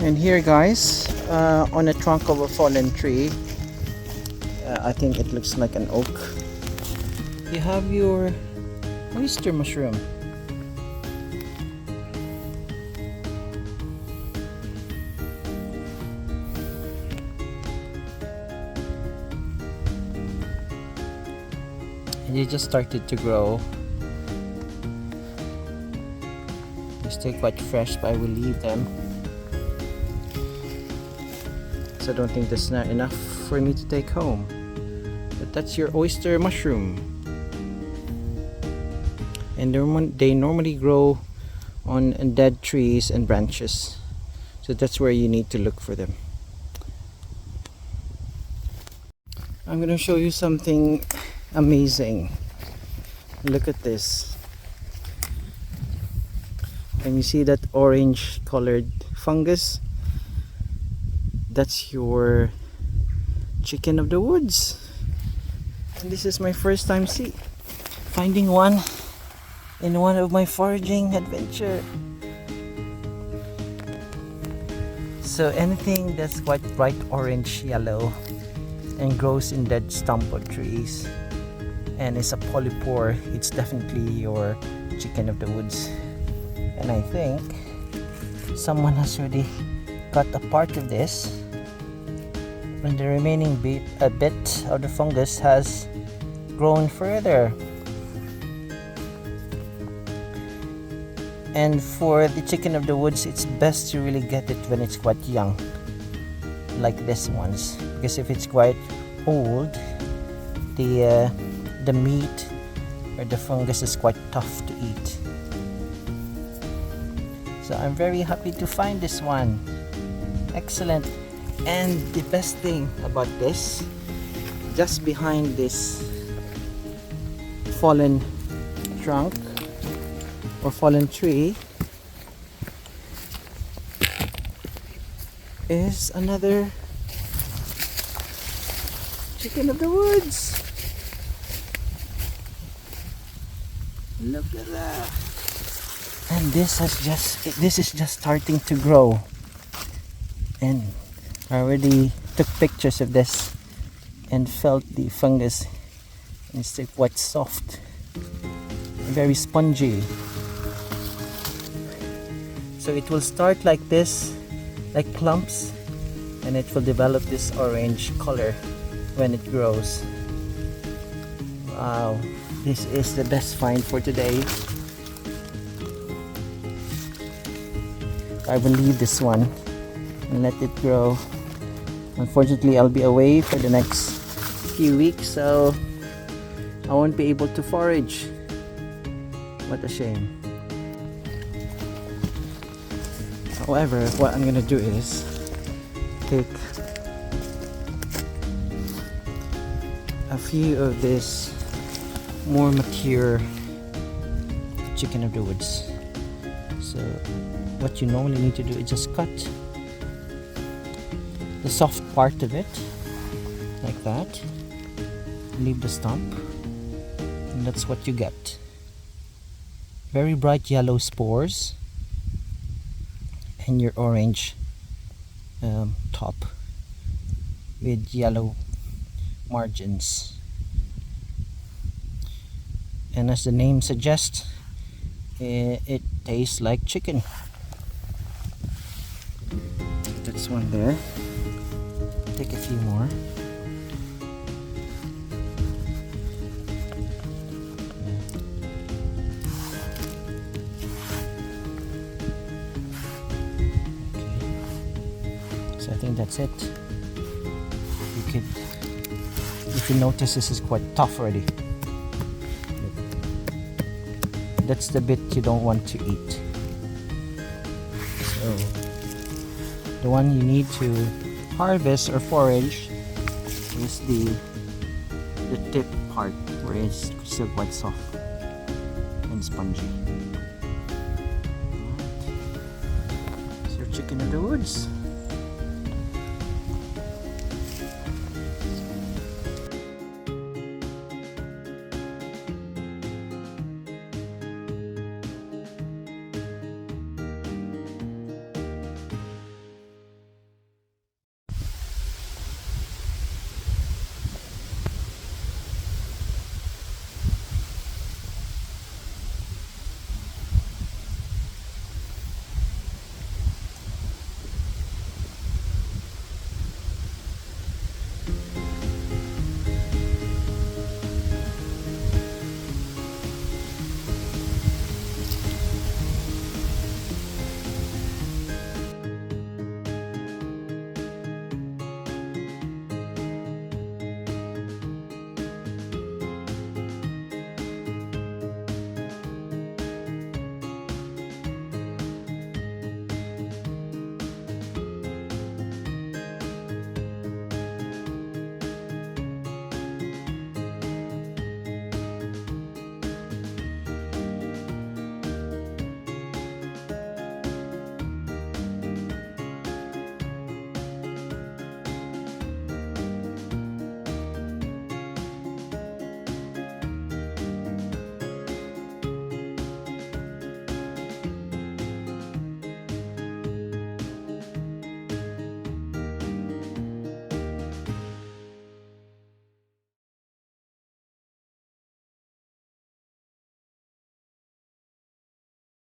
And here, guys, on a trunk of a fallen tree, I think it looks like an oak, you have your oyster mushroom. And they just started to grow. They're still quite fresh, but I will leave them. So I don't think that's not enough for me to take home. But that's your oyster mushroom. And they normally grow on dead trees and branches. So that's where you need to look for them. I'm going to show you something amazing. Look at this. Can you see that orange colored fungus? That's your chicken of the woods. And this is my first time finding one in one of my foraging adventure. So anything that's quite bright orange yellow and grows in dead stump of trees and is a polypore, it's definitely your chicken of the woods. And I think someone has already cut a part of this, and the remaining bit of the fungus has grown further. And for the chicken of the woods, it's best to really get it when it's quite young, like this ones, because if it's quite old, the meat or the fungus is quite tough to eat. So I'm very happy to find this one. Excellent. And the best thing about this, just behind this fallen trunk or fallen tree, is another chicken of the woods. Look at that. And this is just starting to grow, and I already took pictures of this and felt the fungus. It's still quite soft, very spongy. So it will start like this, like clumps, and it will develop this orange color when it grows. Wow, this is the best find for today. I will leave this one and let it grow. Unfortunately, I'll be away for the next few weeks, so I won't be able to forage. What a shame. However, what I'm gonna do is take a few of this more mature chicken of the woods. So what you normally need to do is just cut the soft part of it like that, leave the stump, and that's what you get. Very bright yellow spores and your orange top with yellow margins. And as the name suggests, it tastes like chicken. That's one there. Take a few more. Okay. So I think that's it. If you notice, this is quite tough already. That's the bit you don't want to eat. So the one you need to harvest or forage is the tip part, where it's still quite soft and spongy. It's your chicken in the woods.